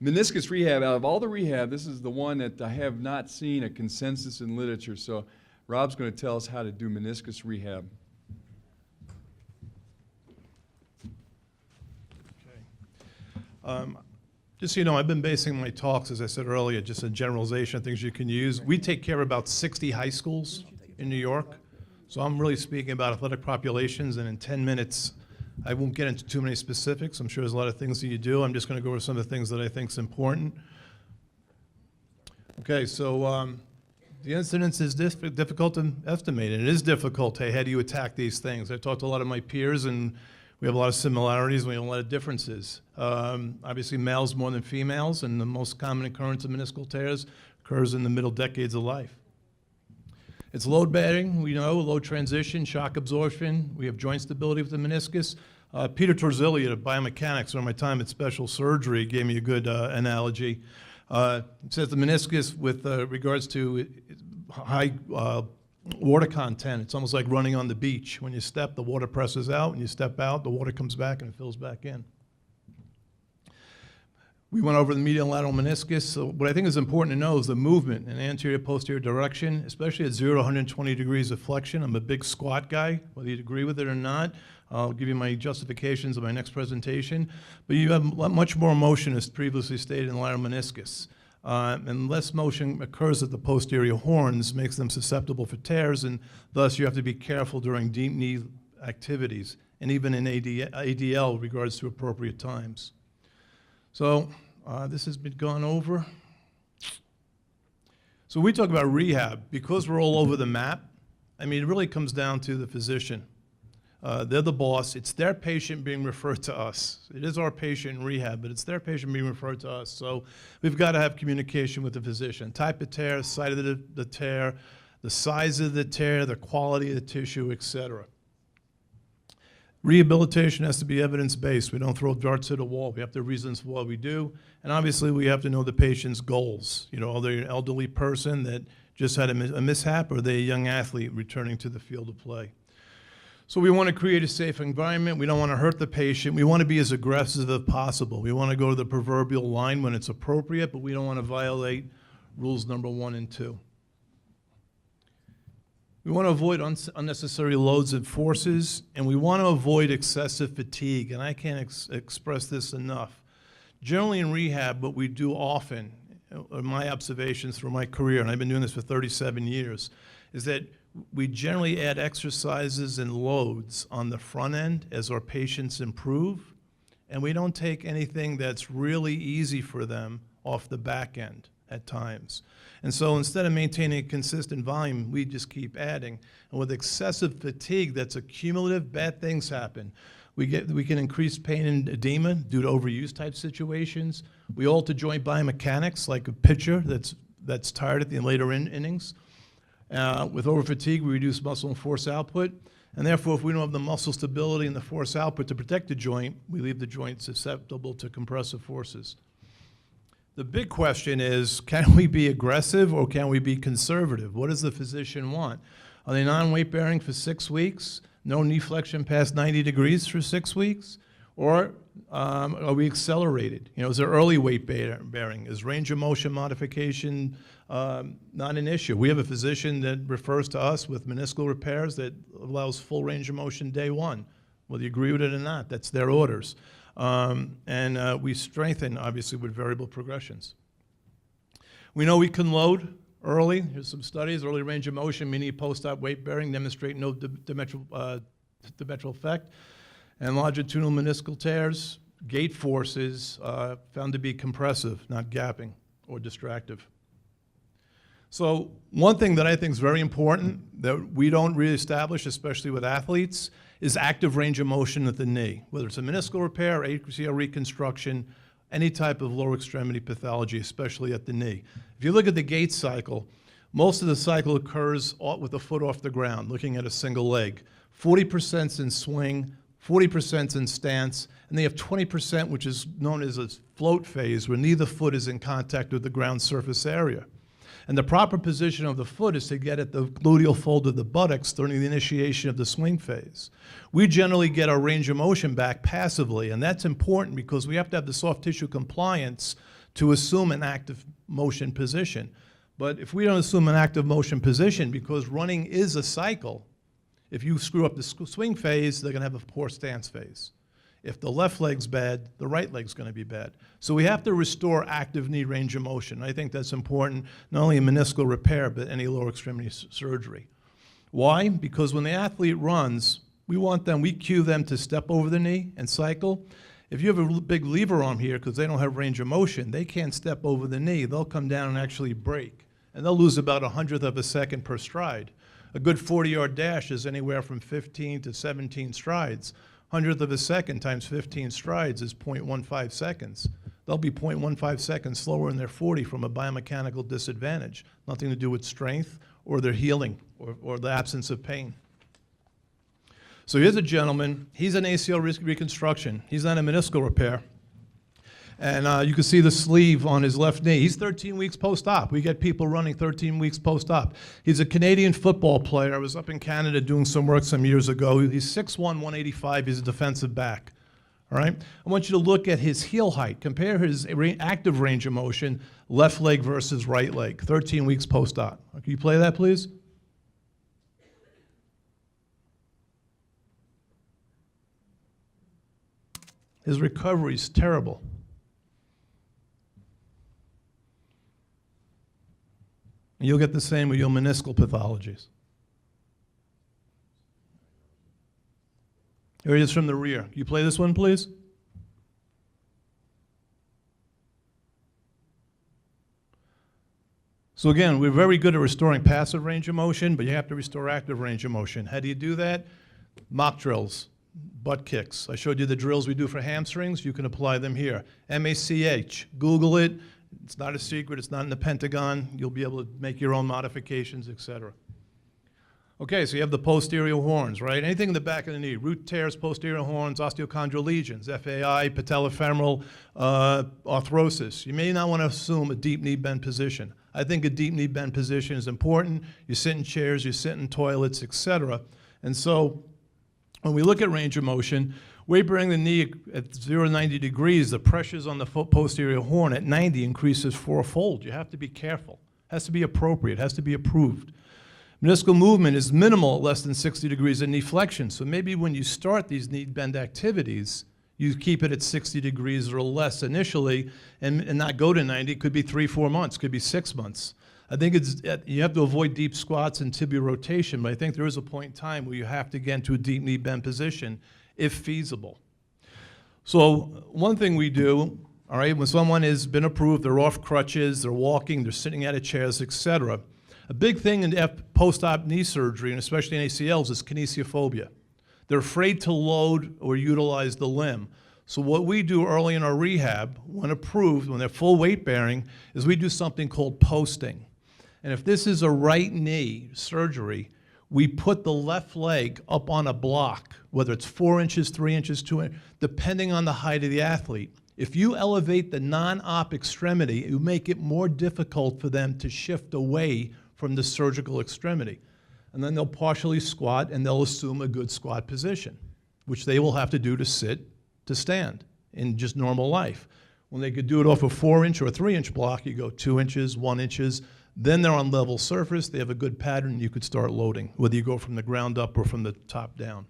Meniscus rehab, out of all the rehab, this is the one that I have not seen a consensus in literature. So Rob's going to tell us how to do meniscus rehab. Okay. Just so you know, I've been basing my talks, as I said earlier, just a generalization of things you can use. We take care of about 60 high schools in New York. So I'm really speaking about athletic populations, and in 10 minutes, I won't get into too many specifics. I'm sure there's a lot of things that you do. I'm just going to go over some of the things that I think is important. Okay, so the incidence is difficult to estimate, and it is difficult. Hey, how do you attack these things? I talked to a lot of my peers, and we have a lot of similarities, and we have a lot of differences. Obviously, males more than females, and the most common occurrence of meniscal tears occurs in the middle decades of life. It's load bearing, we know, low transition, shock absorption. We have joint stability with the meniscus. Peter Torzilli at biomechanics, during my time at special surgery, gave me a good analogy. It says the meniscus, with regards to high water content, it's almost like running on the beach. When you step, the water presses out. When you step out, the water comes back and it fills back in. We went over the medial and lateral meniscus. So what I think is important to know is the movement in anterior posterior direction, especially at 0 to 120 degrees of flexion. I'm a big squat guy, whether you agree with it or not. I'll give you my justifications in my next presentation. But you have much more motion, as previously stated, in the lateral meniscus. And less motion occurs at the posterior horns, makes them susceptible for tears, and thus you have to be careful during deep knee activities, and even in ADL regards to appropriate times. So this has been gone over. So we talk about rehab. Because we're all over the map, I mean, it really comes down to the physician. They're the boss. It's their patient being referred to us. It is our patient in rehab, but it's their patient being referred to us. So we've got to have communication with the physician. Type of tear, site of the tear, the size of the tear, the quality of the tissue, et cetera. Rehabilitation has to be evidence-based. We don't throw darts at a wall. We have to have reasons for what we do. And obviously, we have to know the patient's goals. You know, are they an elderly person that just had a mishap, or are they a young athlete returning to the field of play? So we want to create a safe environment. We don't want to hurt the patient. We want to be as aggressive as possible. We want to go to the proverbial line when it's appropriate, but we don't want to violate rules number 1 and 2. We want to avoid unnecessary loads and forces, and we want to avoid excessive fatigue, and I can't express this enough. Generally in rehab, what we do often, my observations through my career, and I've been doing this for 37 years, is that we generally add exercises and loads on the front end as our patients improve, and we don't take anything that's really easy for them off the back end at times. And so instead of maintaining a consistent volume, we just keep adding. And with excessive fatigue that's accumulative, bad things happen. We can increase pain and edema due to overuse type situations. We alter joint biomechanics, like a pitcher that's tired at the later innings. With overfatigue, we reduce muscle and force output. And therefore, if we don't have the muscle stability and the force output to protect the joint, we leave the joint susceptible to compressive forces. The big question is, can we be aggressive or can we be conservative? What does the physician want? Are they non-weight bearing for 6 weeks? No knee flexion past 90 degrees for 6 weeks? Or are we accelerated? You know, is there early weight bearing? Is range of motion modification not an issue? We have a physician that refers to us with meniscal repairs that allows full range of motion day 1. Whether you agree with it or not, that's their orders. And we strengthen, obviously, with variable progressions. We know we can load early. Here's some studies. Early range of motion, meaning post-op weight bearing, demonstrate no detrimental effect. And longitudinal meniscal tears, gait forces found to be compressive, not gapping or distractive. So one thing that I think is very important that we don't really establish, especially with athletes, is active range of motion at the knee, whether it's a meniscal repair, ACL reconstruction, any type of lower extremity pathology, especially at the knee. If you look at the gait cycle, most of the cycle occurs with the foot off the ground, looking at a single leg. 40% in swing, 40% in stance, and they have 20%, which is known as a float phase, where neither foot is in contact with the ground surface area. And the proper position of the foot is to get at the gluteal fold of the buttocks during the initiation of the swing phase. We generally get our range of motion back passively, and that's important because we have to have the soft tissue compliance to assume an active motion position. But if we don't assume an active motion position, because running is a cycle, if you screw up the swing phase, they're going to have a poor stance phase. If the left leg's bad, the right leg's going to be bad. So we have to restore active knee range of motion. I think that's important, not only in meniscal repair, but any lower extremity surgery. Why? Because when the athlete runs, we cue them to step over the knee and cycle. If you have a big lever arm here, because they don't have range of motion, they can't step over the knee. They'll come down and actually break. And they'll lose about 1/100th of a second per stride. A good 40-yard dash is anywhere from 15 to 17 strides. 100th of a second times 15 strides is 0.15 seconds. They'll be 0.15 seconds slower in their 40 from a biomechanical disadvantage. Nothing to do with strength or their healing or the absence of pain. So here's a gentleman. He's an ACL reconstruction. He's not a meniscal repair. And you can see the sleeve on his left knee. He's 13 weeks post-op. We get people running 13 weeks post-op. He's a Canadian football player. I was up in Canada doing some work some years ago. He's 6'1", 185. He's a defensive back. All right? I want you to look at his heel height. Compare his active range of motion, left leg versus right leg, 13 weeks post-op. Can you play that, please? His recovery is terrible. And you'll get the same with your meniscal pathologies. Here he is from the rear. Can you play this one, please? So again, we're very good at restoring passive range of motion, but you have to restore active range of motion. How do you do that? Mock drills, butt kicks. I showed you the drills we do for hamstrings. You can apply them here. MACH, Google it. It's not a secret. It's not in the Pentagon. You'll be able to make your own modifications, etc. Okay, so you have the posterior horns, right? Anything in the back of the knee, root tears, posterior horns, osteochondral lesions, FAI, patellofemoral arthrosis. You may not want to assume a deep knee bend position. I think a deep knee bend position is important. You sit in chairs, you sit in toilets, etc. And so when we look at range of motion, we bring the knee at 0 to 90 degrees, the pressures on the posterior horn at 90 increases fourfold. You have to be careful. It has to be appropriate. It has to be approved. Meniscal movement is minimal at less than 60 degrees of knee flexion. So maybe when you start these knee bend activities, you keep it at 60 degrees or less initially and not go to 90. It could be 3-4 months, could be 6 months. I think you have to avoid deep squats and tibial rotation, but I think there is a point in time where you have to get into a deep knee bend position if feasible. So one thing we do, all right, when someone has been approved, they're off crutches, they're walking, they're sitting out of chairs, etc. A big thing in post-op knee surgery, and especially in ACLs, is kinesiophobia. They're afraid to load or utilize the limb. So what we do early in our rehab, when approved, when they're full weight bearing, is we do something called posting. And if this is a right knee surgery, we put the left leg up on a block, whether it's 4 inches, 3 inches, 2 inches, depending on the height of the athlete. If you elevate the non-op extremity, you make it more difficult for them to shift away from the surgical extremity. And then they'll partially squat and they'll assume a good squat position, which they will have to do to sit, to stand in just normal life. When they could do it off a 4-inch or a 3-inch block, you go 2 inches, 1 inches, then they're on level surface, they have a good pattern, you could start loading, whether you go from the ground up or from the top down.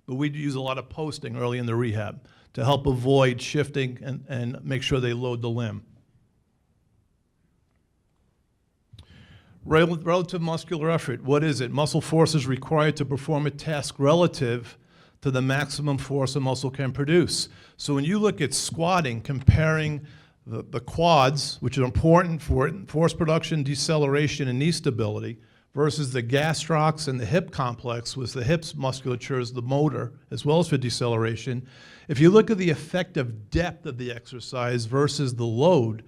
But we use a lot of posting early in the rehab to help avoid shifting and make sure they load the limb. Relative muscular effort, what is it? Muscle force is required to perform a task relative to the maximum force a muscle can produce. So when you look at squatting, comparing the quads, which are important for force production, deceleration, and knee stability, versus the gastrocs and the hip complex, which the hips musculature is the motor, as well as for deceleration. If you look at the effective depth of the exercise versus the load,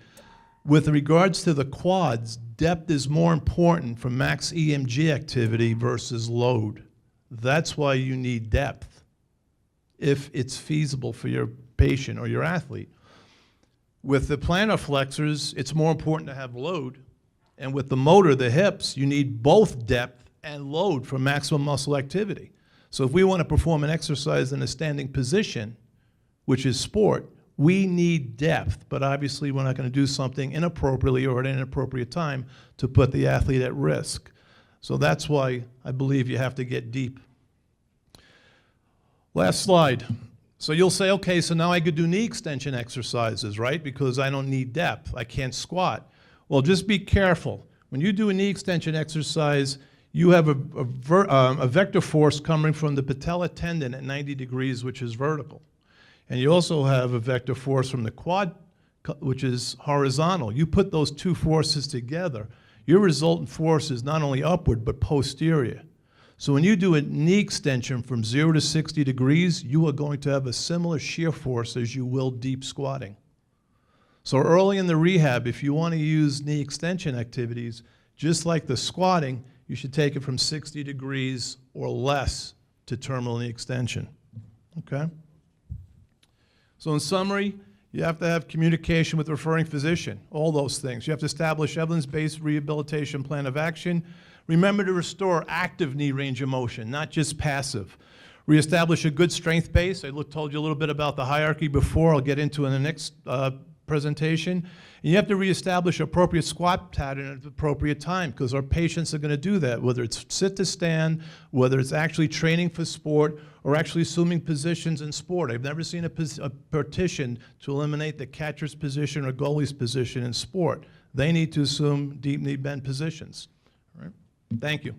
with regards to the quads, depth is more important for max EMG activity versus load. That's why you need depth, if it's feasible for your patient or your athlete. With the plantar flexors, it's more important to have load. And with the motor, the hips, you need both depth and load for maximum muscle activity. So if we want to perform an exercise in a standing position, which is sport, We need depth, but obviously we're not going to do something inappropriately or at an inappropriate time to put the athlete at risk. So that's why I believe you have to get deep. Last slide. So you'll say, okay, so now I could do knee extension exercises, right? Because I don't need depth. I can't squat. Well, just be careful. When you do a knee extension exercise, you have a vector force coming from the patella tendon at 90 degrees, which is vertical. And you also have a vector force from the quad, which is horizontal. You put those two forces together, your resultant force is not only upward, but posterior. So when you do a knee extension from 0 to 60 degrees, you are going to have a similar shear force as you will deep squatting. So early in the rehab, if you want to use knee extension activities, just like the squatting, you should take it from 60 degrees or less to terminal knee extension, okay? So in summary, you have to have communication with the referring physician, all those things. You have to establish evidence-based rehabilitation plan of action. Remember to restore active knee range of motion, not just passive. Reestablish a good strength base. I told you a little bit about the hierarchy before. I'll get into it in the next presentation. And you have to reestablish appropriate squat pattern at the appropriate time, because our patients are going to do that, whether it's sit to stand, whether it's actually training for sport, or actually assuming positions in sport. I've never seen a petition to eliminate the catcher's position or goalie's position in sport. They need to assume deep knee bend positions. All right? Thank you.